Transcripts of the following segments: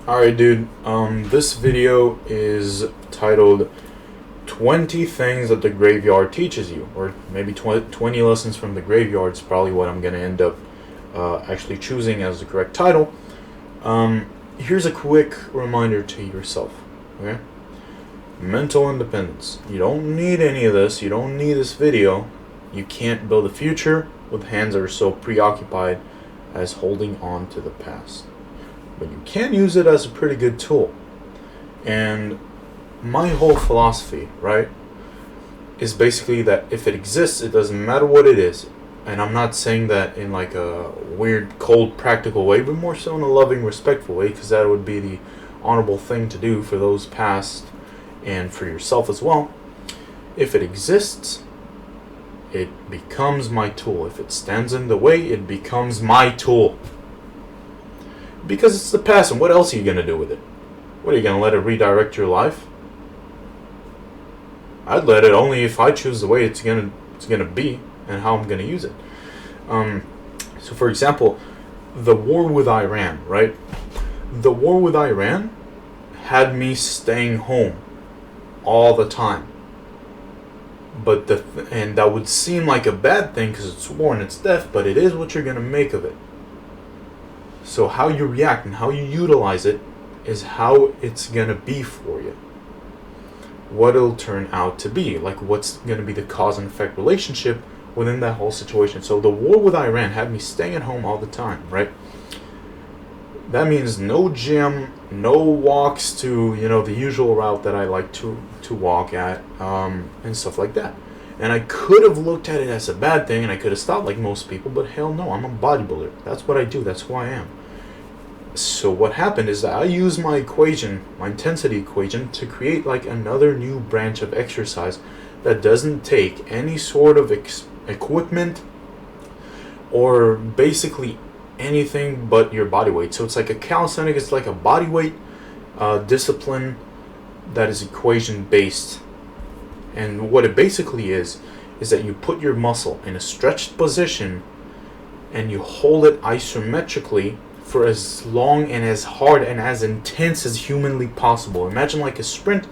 Alright, dude. This video is titled 20 Things That the Graveyard Teaches You, or maybe 20 Lessons from the Graveyard is probably what I'm going to end up actually choosing as the correct title. Here's a quick reminder to yourself, okay? Mental independence. You don't need any of this. You don't need this video. You can't build a future with hands that are so preoccupied as holding on to the past. But you can use it as a pretty good tool. And my whole philosophy, right, is basically that if it exists, it doesn't matter what it is. And I'm not saying that in like a weird, cold, practical way, but more so in a loving, respectful way, because that would be the honorable thing to do for those past and for yourself as well. If it exists, it becomes my tool. If it stands in the way, it becomes my tool. Because it's the past, and what else are you going to do with it? What, are you going to let it redirect your life? I'd let it only if I choose the way it's going to be and how I'm going to use it. So for example, the war with Iran, right? The war with Iran had me staying home all the time. But and that would seem like a bad thing because it's war and it's death, but it is what you're going to make of it. So how you react and how you utilize it is how it's going to be for you. What it'll turn out to be. Like what's going to be the cause and effect relationship within that whole situation. So the war with Iran had me staying at home all the time, right? That means no gym, no walks to, the usual route that I like to walk at, and stuff like that. And I could have looked at it as a bad thing, and I could have stopped like most people, but hell no, I'm a bodybuilder. That's what I do. That's who I am. So what happened is that I used my equation, my intensity equation, to create like another new branch of exercise that doesn't take any sort of equipment or basically anything but your body weight. So it's like a calisthenic, it's like a body weight discipline that is equation based. And what it basically is that you put your muscle in a stretched position and you hold it isometrically for as long and as hard and as intense as humanly possible. Imagine like a sprint,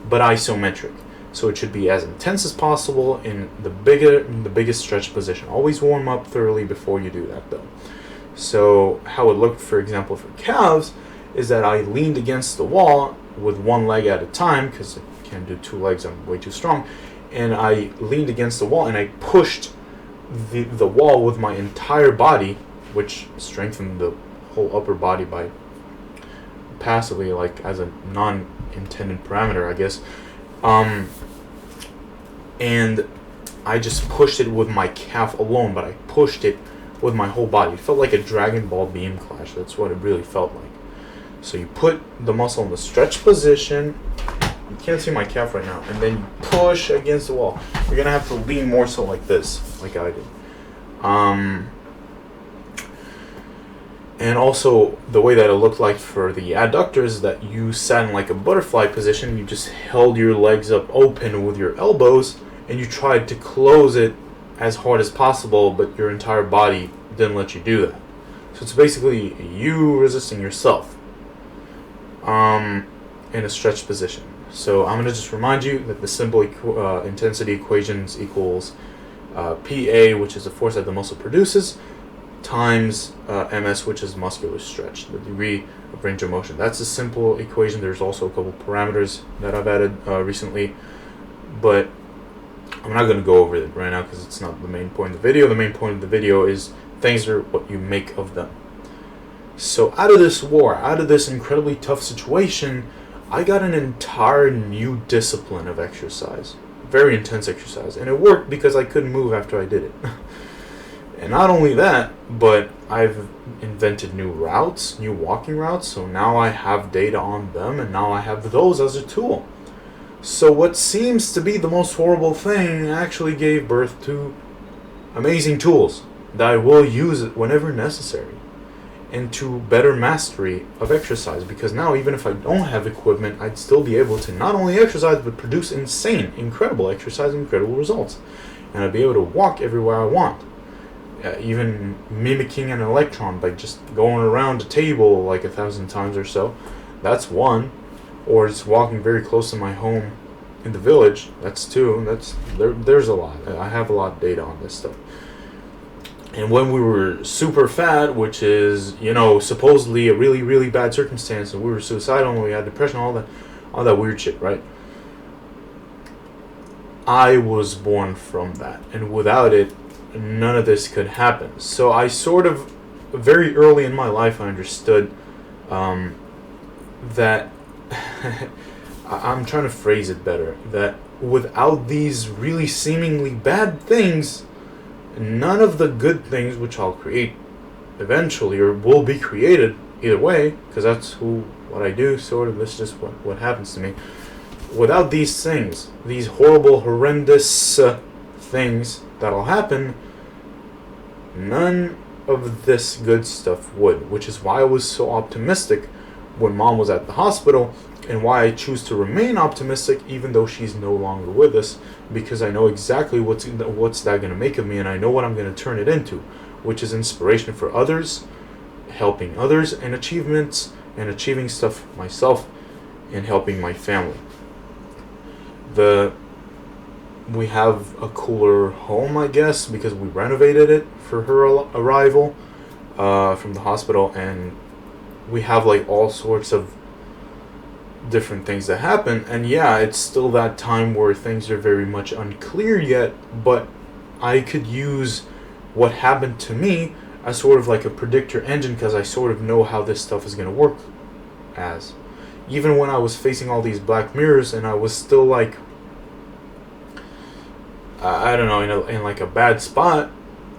but isometric. So it should be as intense as possible in the biggest stretch position. Always warm up thoroughly before you do that though. So how it looked, for example, for calves, is that I leaned against the wall with one leg at a time, because I can't do two legs, I'm way too strong, and I leaned against the wall and I pushed the wall with my entire body, which strengthened the whole upper body by passively, like as a non-intended parameter, I guess. And I just pushed it with my calf alone, but I pushed it with my whole body. It felt like a Dragon Ball beam clash. That's what it really felt like. So you put the muscle in the stretch position. You can't see my calf right now. And then you push against the wall. You're going to have to lean more so like this, like I did. And also, the way that it looked like for the adductors is that you sat in like a butterfly position. You just held your legs up open with your elbows, and you tried to close it as hard as possible, but your entire body didn't let you do that. So it's basically you resisting yourself in a stretched position. So I'm going to just remind you that the simple intensity equations equals PA, which is the force that the muscle produces, times MS, which is muscular stretch, the degree of range of motion. That's a simple equation. There's also a couple parameters that I've added recently, but I'm not going to go over it right now because it's not the main point of the video. The main point of the video is things are what you make of them. So out of this war, out of this incredibly tough situation, I got an entire new discipline of exercise. Very intense exercise. And it worked because I couldn't move after I did it. And not only that, but I've invented new routes, new walking routes. So now I have data on them, and now I have those as a tool. So what seems to be the most horrible thing actually gave birth to amazing tools that I will use whenever necessary, and to better mastery of exercise. Because now, even if I don't have equipment, I'd still be able to not only exercise, but produce incredible exercise, incredible results. And I'd be able to walk everywhere I want. even mimicking an electron by just going around a table like 1,000 times or so. That's one. Or just walking very close to my home in the village. That's two. There's a lot. I have a lot of data on this stuff. And when we were super fat, which is, supposedly a really, really bad circumstance, and we were suicidal and we had depression, all that weird shit, right? I was born from that, and without it, none of this could happen. So I sort of, very early in my life, I understood that I'm trying to phrase it better, that without these really seemingly bad things, none of the good things which I'll create eventually, or will be created either way, because that's what I do, sort of. This is just what happens to me. Without these things, these horrible, horrendous things that'll happen, none of this good stuff would, which is why I was so optimistic when Mom was at the hospital, and why I choose to remain optimistic even though she's no longer with us, because I know exactly what's that going to make of me, and I know what I'm going to turn it into, which is inspiration for others, helping others, and achievements, and achieving stuff myself, and helping my family. We have a cooler home, I guess, because we renovated it for her arrival from the hospital, and we have like all sorts of different things that happen. And yeah, it's still that time where things are very much unclear yet, but I could use what happened to me as sort of like a predictor engine, because I sort of know how this stuff is going to work. As even when I was facing all these black mirrors and I was still like, I don't know, in like a bad spot,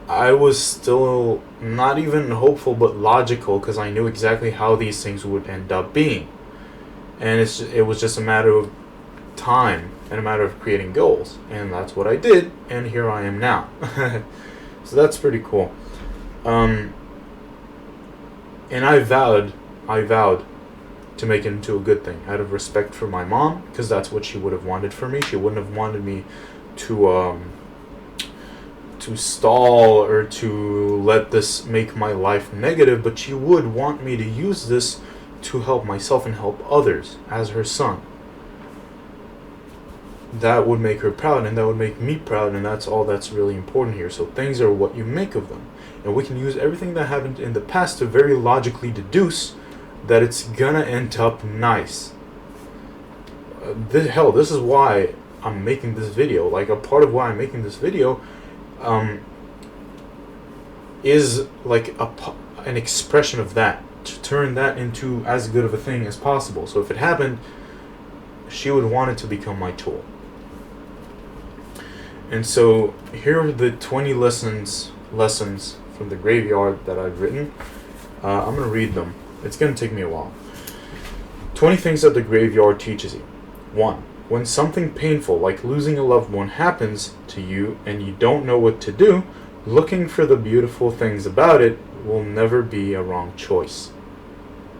I was still not even hopeful but logical, because I knew exactly how these things would end up being. And it was just a matter of time and a matter of creating goals. And that's what I did, and here I am now. So that's pretty cool. And I vowed to make it into a good thing, out of respect for my mom, because that's what she would have wanted for me. She wouldn't have wanted me to stall or to let this make my life negative, but she would want me to use this to help myself and help others as her son. That would make her proud, and that would make me proud, and that's all that's really important here. So things are what you make of them, and we can use everything that happened in the past to very logically deduce that it's gonna end up nice. This is why I'm making this video. Like, a part of why I'm making this video is like an expression of that, to turn that into as good of a thing as possible. So if it happened, she would want it to become my tool. And so here are the 20 lessons from the graveyard that I've written. I'm going to read them. It's going to take me a while. 20 things that the graveyard teaches you. 1. When something painful like losing a loved one happens to you and you don't know what to do, looking for the beautiful things about it will never be a wrong choice.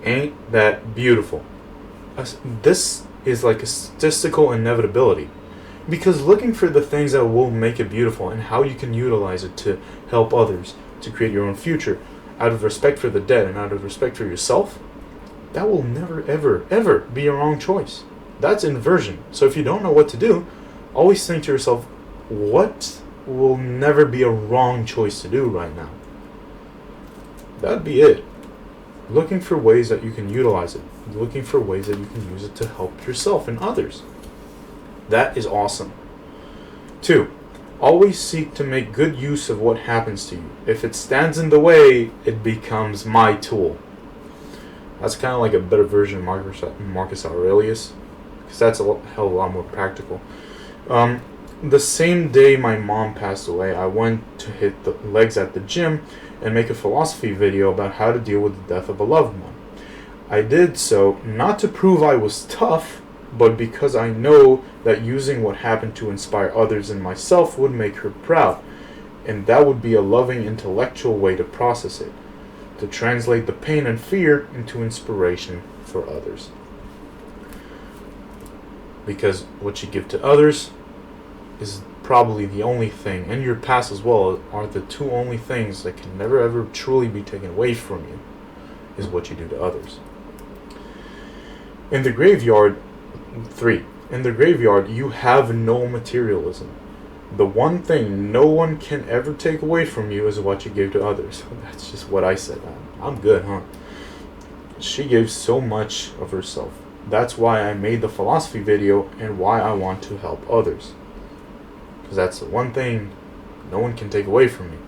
Ain't that beautiful? This is like a statistical inevitability, because looking for the things that will make it beautiful and how you can utilize it to help others, to create your own future, out of respect for the dead and out of respect for yourself, that will never, ever, ever be a wrong choice. That's inversion. So if you don't know what to do, always think to yourself, what will never be a wrong choice to do right now? That'd be it. Looking for ways that you can utilize it. Looking for ways that you can use it to help yourself and others. That is awesome. 2. Always seek to make good use of what happens to you. If it stands in the way, it becomes my tool. That's kind of like a better version of Marcus Aurelius, because that's a hell of a lot more practical. The same day my mom passed away, I went to hit the legs at the gym and make a philosophy video about how to deal with the death of a loved one. I did so not to prove I was tough, but because I know that using what happened to inspire others and myself would make her proud, and that would be a loving intellectual way to process it, to translate the pain and fear into inspiration for others. Because what you give to others is probably the only thing, and your past as well, are the two only things that can never ever truly be taken away from you, is what you do to others. In the graveyard, 3. In the graveyard, you have no materialism. The one thing no one can ever take away from you is what you give to others. That's just what I said. I'm good, huh? She gave so much of herself. That's why I made the philosophy video and why I want to help others. Because that's the one thing no one can take away from me.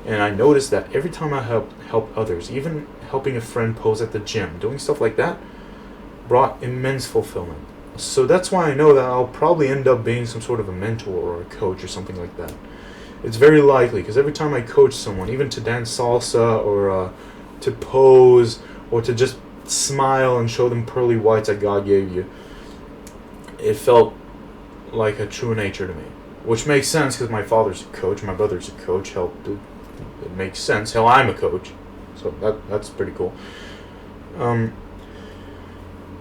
And I noticed that every time I help others, even helping a friend pose at the gym, doing stuff like that, brought immense fulfillment. So that's why I know that I'll probably end up being some sort of a mentor or a coach or something like that. It's very likely, because every time I coach someone, even to dance salsa or to pose or to just smile and show them pearly whites that God gave you, it felt like a true nature to me. Which makes sense because my father's a coach, my brother's a coach. Hell, it makes sense. Hell, I'm a coach. So that's pretty cool.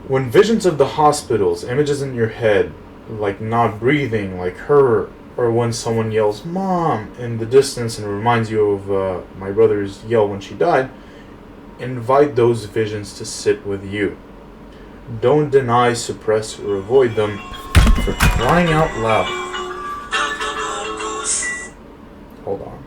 When visions of the hospitals, images in your head, like not breathing, like her, or when someone yells, "Mom," in the distance and reminds you of my brother's yell when she died, invite those visions to sit with you. Don't deny, suppress, or avoid them, for crying out loud. Hold on.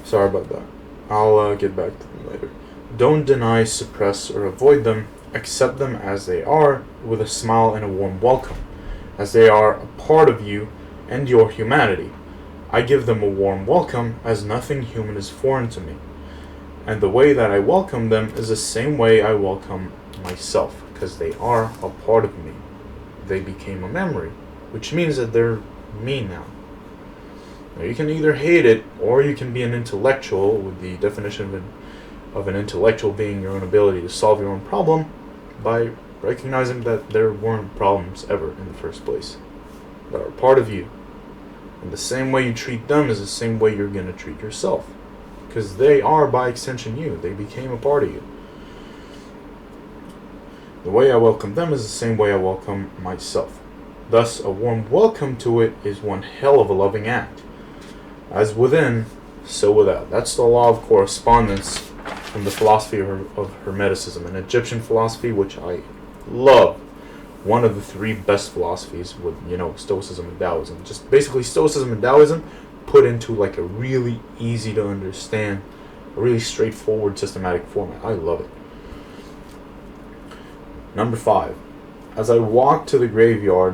Sorry about that. I'll get back to them later. Don't deny, suppress, or avoid them. Accept them as they are, with a smile and a warm welcome, as they are a part of you and your humanity. I give them a warm welcome, as nothing human is foreign to me. And the way that I welcome them is the same way I welcome myself, because they are a part of me. They became a memory, which means that they're me now. Now, you can either hate it, or you can be an intellectual, with the definition of an intellectual being your own ability to solve your own problem by recognizing that there weren't problems ever in the first place, that are part of you. And the same way you treat them is the same way you're going to treat yourself, because they are, by extension, you. They became a part of you. The way I welcome them is the same way I welcome myself. Thus, a warm welcome to it is one hell of a loving act. As within, so without. That's the law of correspondence from the philosophy of Hermeticism, an Egyptian philosophy which I love. One of the three best philosophies with, Stoicism and Taoism. Just basically Stoicism and Taoism put into like a really easy to understand, a really straightforward systematic format. I love it. Number 5. As I walk to the graveyard,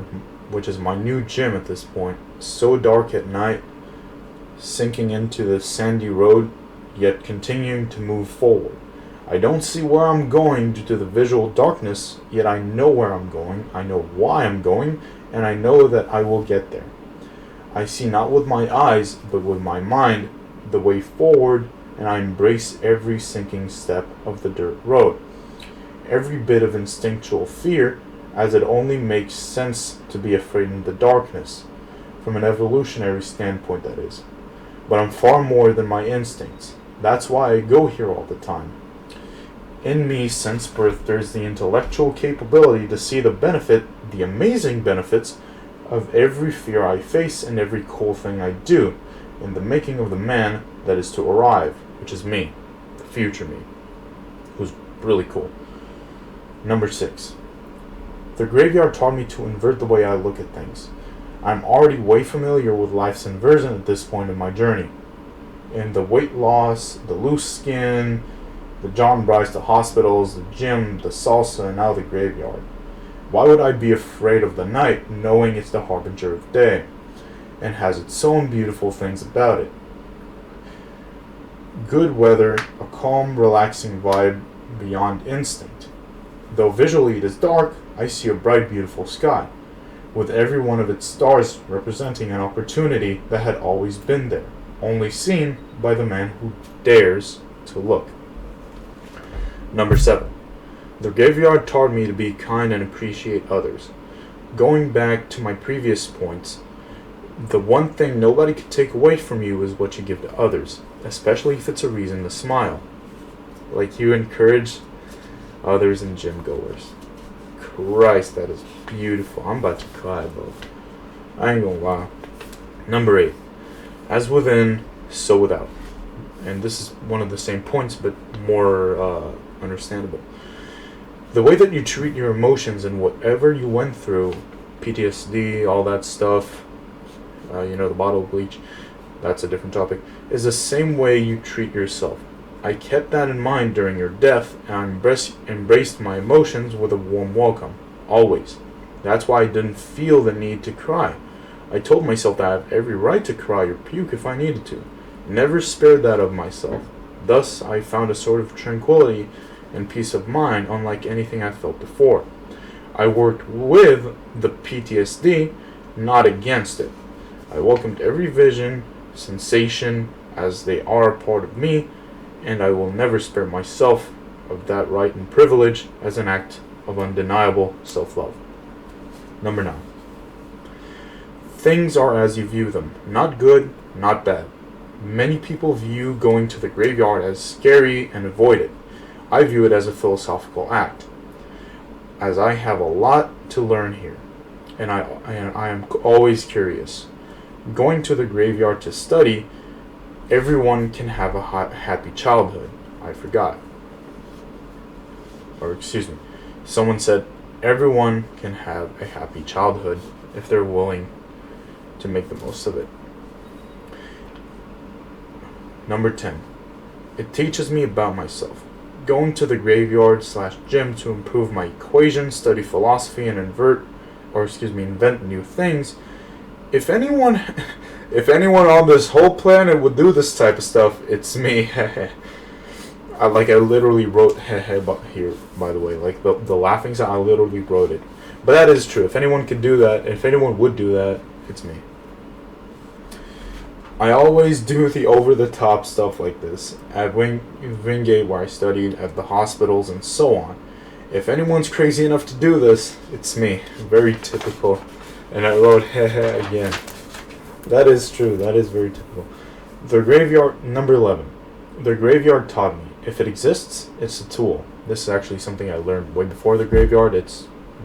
which is my new gym at this point, so dark at night, sinking into the sandy road, yet continuing to move forward. I don't see where I'm going due to the visual darkness, yet I know where I'm going, I know why I'm going, and I know that I will get there. I see not with my eyes, but with my mind, the way forward, and I embrace every sinking step of the dirt road. Every bit of instinctual fear, as it only makes sense to be afraid in the darkness, from an evolutionary standpoint, that is. But I'm far more than my instincts. That's why I go here all the time. In me, since birth, there's the intellectual capability to see the benefit, the amazing benefits, of every fear I face and every cool thing I do, in the making of the man that is to arrive, which is me, the future me, who's really cool. Number 6. The graveyard taught me to invert the way I look at things. I'm already way familiar with life's inversion at this point in my journey. In the weight loss, the loose skin, the John Bryce, the hospitals, the gym, the salsa, and now the graveyard. Why would I be afraid of the night, knowing it's the harbinger of day, and has its own beautiful things about it? Good weather, a calm, relaxing vibe beyond instinct. Though visually it is dark, I see a bright, beautiful sky, with every one of its stars representing an opportunity that had always been there, only seen by the man who dares to look. Number 7. The graveyard taught me to be kind and appreciate others. Going back to my previous points, the one thing nobody can take away from you is what you give to others, especially if it's a reason to smile. Like you encourage others and gym goers. Christ, that is beautiful. I'm about to cry, bro. I ain't gonna lie. Number 8. As within, so without. And this is one of the same points, but more understandable. The way that you treat your emotions and whatever you went through, PTSD, all that stuff, the bottle of bleach, that's a different topic, is the same way you treat yourself. I kept that in mind during your death, and I embraced my emotions with a warm welcome, always. That's why I didn't feel the need to cry. I told myself that I have every right to cry or puke if I needed to. Never spared that of myself. Thus, I found a sort of tranquility and peace of mind unlike anything I felt before. I worked with the PTSD, not against it. I welcomed every vision, sensation, as they are a part of me, and I will never spare myself of that right and privilege as an act of undeniable self-love. Number 9. Things are as you view them, not good, not bad. Many people view going to the graveyard as scary and avoid it. I view it as a philosophical act, as I have a lot to learn here, and I am always curious. Going to the graveyard to study, everyone can have a happy childhood. I forgot. Or excuse me. Someone said everyone can have a happy childhood if they're willing to make the most of it. Number 10. It teaches me about myself. Going to the graveyard/gym to improve my equations, study philosophy, and invent new things. If anyone on this whole planet would do this type of stuff, it's me. I literally wrote here, by the way. Like the laughing sound, I literally wrote it. But that is true. If anyone could do that, if anyone would do that, it's me. I always do the over-the-top stuff like this. At Wingate, where I studied, at the hospitals, and so on. If anyone's crazy enough to do this, it's me. Very typical. And I wrote again. That is true. That is very typical. The graveyard, number 11. The graveyard taught me, if it exists, it's a tool. This is actually something I learned way before the graveyard.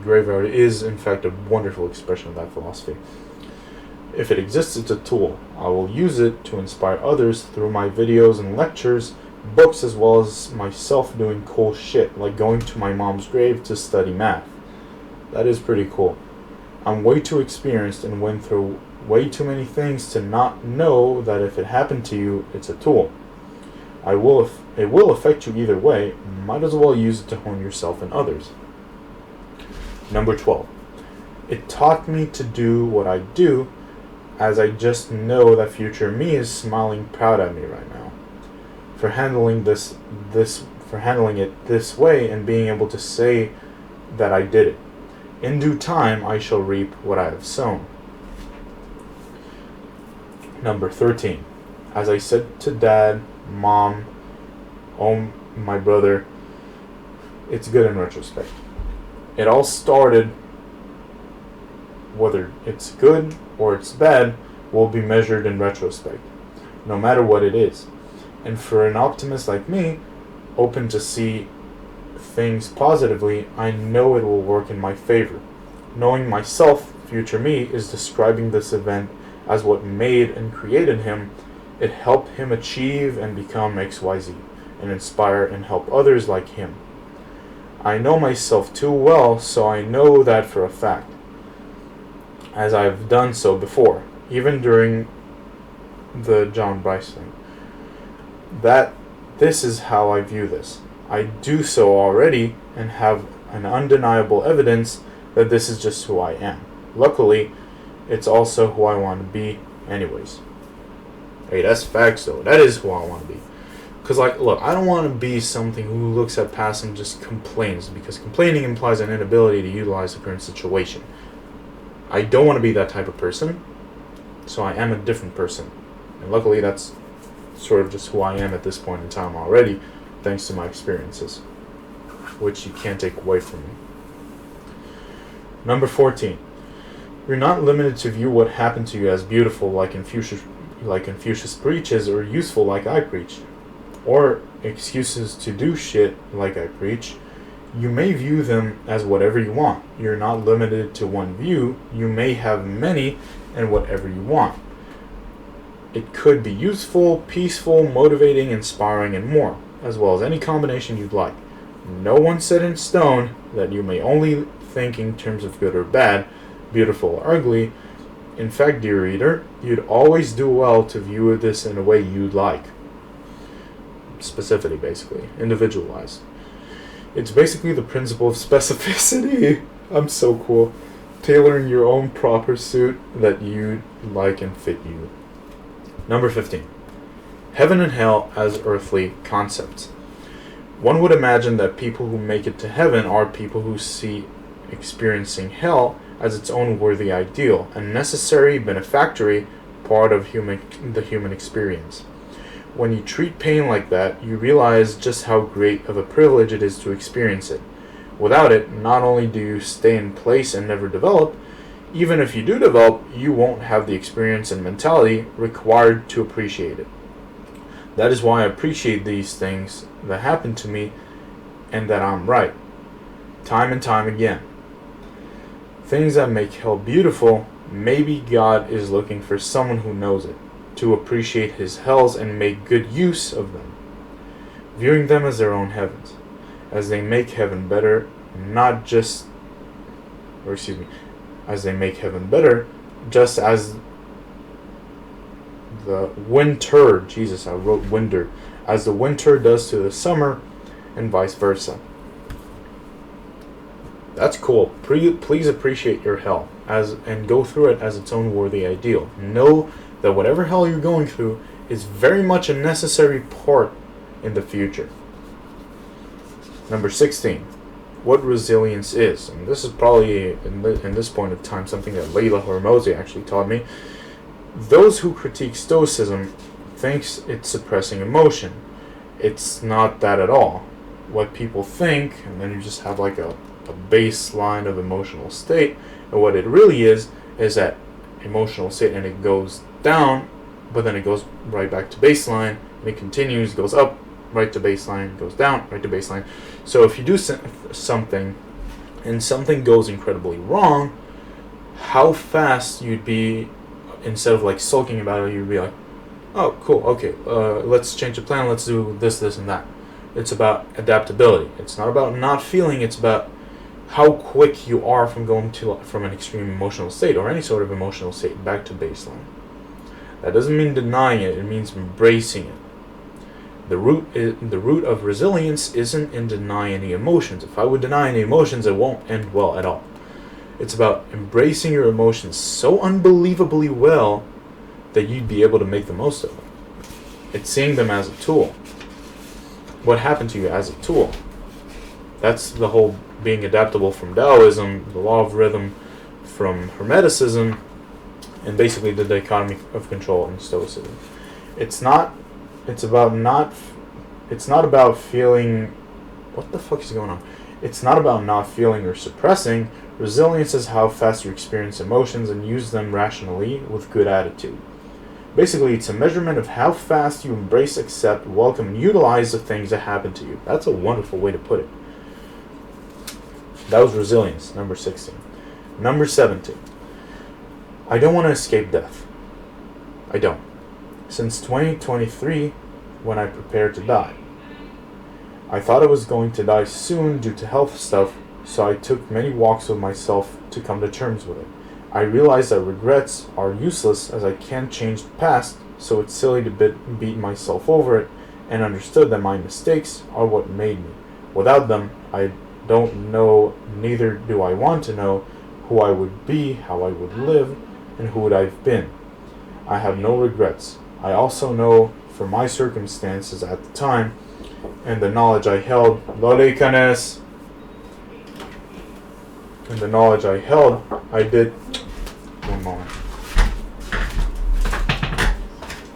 Graveyard is, in fact, a wonderful expression of that philosophy. If it exists, it's a tool. I will use it to inspire others through my videos and lectures, books, as well as myself doing cool shit, like going to my mom's grave to study math. That is pretty cool. I'm way too experienced and went through way too many things to not know that if it happened to you, it's a tool. It will affect you either way. Might as well use it to hone yourself and others. Number 12. It taught me to do what I do, as I just know that future me is smiling proud at me right now for handling it this way and being able to say that I did it. In due time, I shall reap what I have sown. Number 13. As I said to Dad, Mom, my brother, it's good in retrospect. It all started, whether it's good or it's bad, will be measured in retrospect, no matter what it is. And for an optimist like me, open to see things positively, I know it will work in my favor. Knowing myself, future me, is describing this event as what made and created him. It helped him achieve and become XYZ, and inspire and help others like him. I know myself too well, so I know that for a fact, as I've done so before, even during the John Bryce thing, that this is how I view this. I do so already and have an undeniable evidence that this is just who I am. Luckily, it's also who I want to be anyways. Hey, that's facts though. That is who I want to be. Because, look, I don't want to be something who looks at past and just complains, because complaining implies an inability to utilize the current situation. I don't want to be that type of person, so I am a different person. And luckily, that's sort of just who I am at this point in time already, thanks to my experiences, which you can't take away from me. Number 14. You're not limited to view what happened to you as beautiful, like Confucius preaches, or useful, like I preach, or excuses to do shit like I preach. You may view them as whatever you want. You're not limited to one view. You may have many and whatever you want. It could be useful, peaceful, motivating, inspiring, and more, as well as any combination you'd like. No one set in stone that you may only think in terms of good or bad, beautiful or ugly. In fact, dear reader, you'd always do well to view this in a way you'd like. Specificity, basically. Individualized. It's basically the principle of specificity. I'm so cool. Tailoring your own proper suit that you like and fit you. Number 15. Heaven and hell as earthly concepts. One would imagine that people who make it to heaven are people who see experiencing hell as its own worthy ideal, a necessary, benefactory part of the human experience. When you treat pain like that, you realize just how great of a privilege it is to experience it. Without it, not only do you stay in place and never develop, even if you do develop, you won't have the experience and mentality required to appreciate it. That is why I appreciate these things that happen to me and that I'm right, time and time again. Things that make hell beautiful, maybe God is looking for someone who knows it, to appreciate his hells and make good use of them, viewing them as their own heavens, as they make heaven better, as they make heaven better, just as the winter, Jesus, I wrote winter, as the winter does to the summer, and vice versa. That's cool. Please appreciate your hell and go through it as its own worthy ideal. Know that whatever hell you're going through is very much a necessary part in the future. Number 16. What resilience is. And this is probably, in this point of time, something that Leila Hormozi actually taught me. Those who critique Stoicism thinks it's suppressing emotion. It's not that at all. What people think, and then you just have like a baseline of emotional state, and what it really is that emotional state, and it goes down, but then it goes right back to baseline, and it continues, goes up, right to baseline, goes down, right to baseline. So if you do something, and something goes incredibly wrong, how fast you'd be, instead of like sulking about it, you'd be like, oh, cool, okay, let's change the plan, let's do this, and that. It's about adaptability. It's not about not feeling, it's about how quick you are from going from an extreme emotional state or any sort of emotional state back to baseline. That doesn't mean denying it, it means embracing it. The root of resilience isn't in denying any emotions. If I would deny any emotions, it won't end well at all. It's about embracing your emotions so unbelievably well that you'd be able to make the most of them. It's seeing them as a tool. What happened to you as a tool? That's the whole being adaptable from Taoism, the law of rhythm from Hermeticism, and basically the dichotomy of control in Stoicism. It's not about feeling, what the fuck is going on? It's not about not feeling or suppressing. Resilience is how fast you experience emotions and use them rationally with good attitude. Basically, it's a measurement of how fast you embrace, accept, welcome, and utilize the things that happen to you. That's a wonderful way to put it. That was resilience, number 16. Number 17. I don't want to escape death. I don't. Since 2023, when I prepared to die. I thought I was going to die soon due to health stuff, so I took many walks with myself to come to terms with it. I realized that regrets are useless as I can't change the past, so it's silly to beat myself over it, and understood that my mistakes are what made me. Without them, I don't know, neither do I want to know, who I would be, how I would live, and who would I've been. I have no regrets. I also know, for my circumstances at the time, and the knowledge I held, I did. One moment.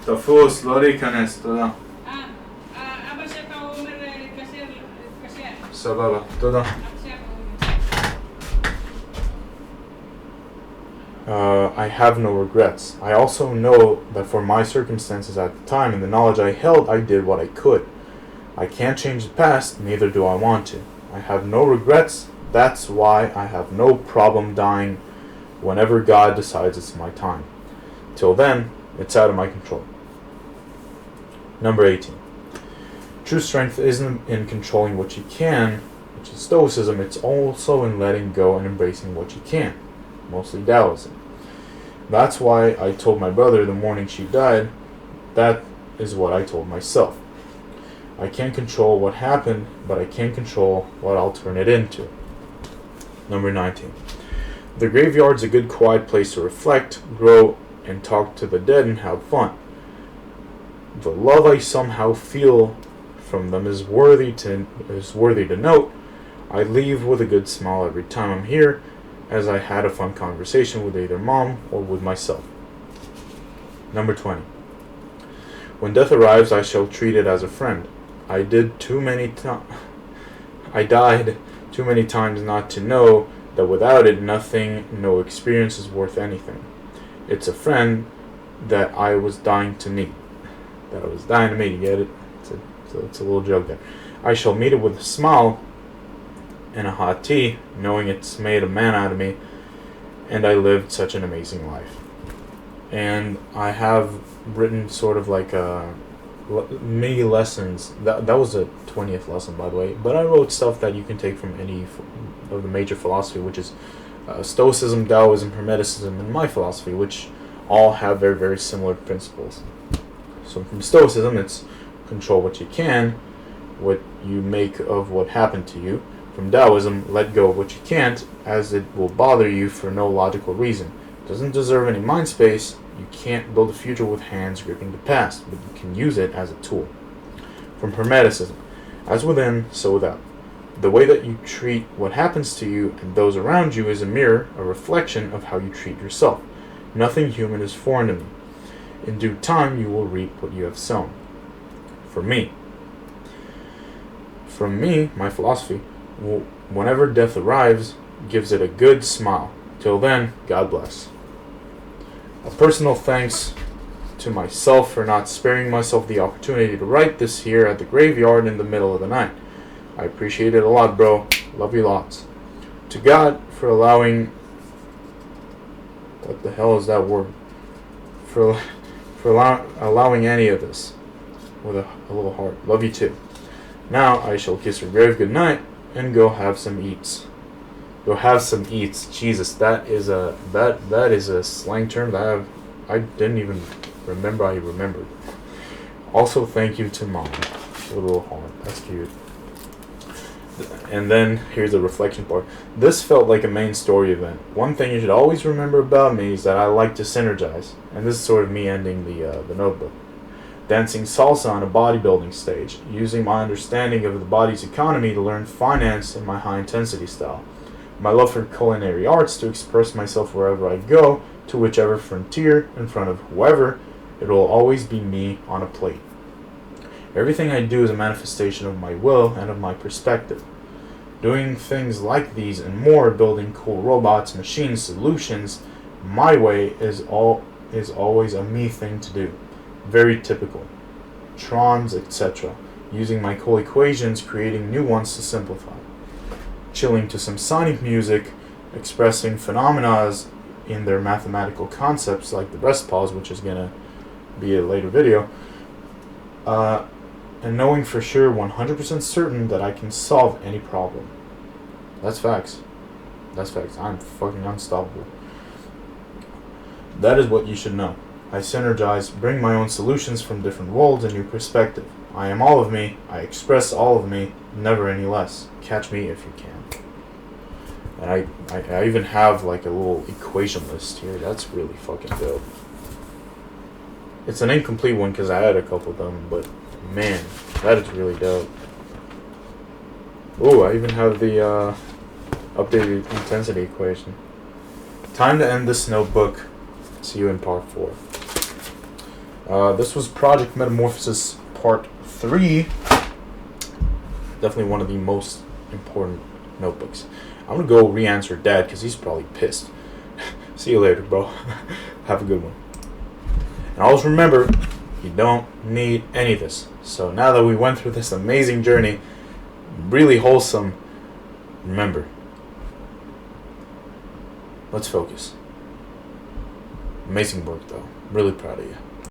Tafus, Lori Canes, toda. Sababa, toda. I have no regrets. I also know that for my circumstances at the time and the knowledge I held, I did what I could. I can't change the past, neither do I want to. I have no regrets. That's why I have no problem dying whenever God decides it's my time. Till then, it's out of my control. Number 18. True strength isn't in controlling what you can, which is Stoicism. It's also in letting go and embracing what you can, mostly Taoism. That's why I told my brother the morning she died. That is what I told myself. I can't control what happened, but I can control what I'll turn it into. Number 19. The graveyard's a good quiet place to reflect, grow, and talk to the dead and have fun. The love I somehow feel from them is worthy to note. I leave with a good smile every time I'm here, as I had a fun conversation with either mom or with myself. Number 20. When death arrives, I shall treat it as a friend. I died too many times not to know that without it, nothing, no experience is worth anything. It's a friend that I was dying to meet. You get it? It's a little joke there. I shall meet it with a smile and a hot tea, knowing it's made a man out of me, and I lived such an amazing life. And I have written sort of like mini lessons. That was a 20th lesson, by the way. But I wrote stuff that you can take from any of the major philosophy, which is Stoicism, Taoism, Hermeticism, and my philosophy, which all have very, very similar principles. So from Stoicism, it's control what you can, what you make of what happened to you. From Taoism, let go of what you can't, as it will bother you for no logical reason. It doesn't deserve any mind space. You can't build a future with hands gripping the past, but you can use it as a tool. From Hermeticism, as within, so without. The way that you treat what happens to you and those around you is a mirror, a reflection of how you treat yourself. Nothing human is foreign to me. In due time, you will reap what you have sown. From me, my philosophy, whenever death arrives, gives it a good smile. Till then, God bless. A personal thanks to myself for not sparing myself the opportunity to write this here at the graveyard in the middle of the night. I appreciate it a lot, bro. Love you lots. To God for allowing... What the hell is that word? For allowing any of this. With a little heart. Love you too. Now I shall kiss her grave good night and go have some eats. Go have some eats. Jesus, that is a slang term that I didn't even remember I remembered. Also, thank you to mom. With a little heart. That's cute. And then here's the reflection part. This felt like a main story event. One thing you should always remember about me is that I like to synergize, and this is sort of me ending the notebook. Dancing salsa on a bodybuilding stage, using my understanding of the body's economy to learn finance in my high-intensity style. My love for culinary arts to express myself wherever I go, to whichever frontier, in front of whoever, it will always be me on a plate. Everything I do is a manifestation of my will and of my perspective. Doing things like these and more, building cool robots, machines, solutions, my way is always a me thing to do. Very typical. Trons, etc. Using my cool equations, creating new ones to simplify. Chilling to some sonic music, expressing phenomena in their mathematical concepts like the breast pause, which is going to be a later video. And knowing for sure, 100% certain that I can solve any problem. That's facts. That's facts. I'm fucking unstoppable. That is what you should know. I synergize, bring my own solutions from different worlds and new perspective. I am all of me. I express all of me, never any less. Catch me if you can. And I even have like a little equation list here. That's really fucking dope. It's an incomplete one because I had a couple of them, but man, that is really dope. Oh, I even have the updated intensity equation. Time to end this notebook. See you in part 4. This was Project Metamorphosis Part 3. Definitely one of the most important notebooks. I'm gonna go re-answer Dad because he's probably pissed. See you later, bro. Have a good one. And always remember, you don't need any of this. So now that we went through this amazing journey, really wholesome, Remember, let's focus. Amazing work, though. Really proud of you.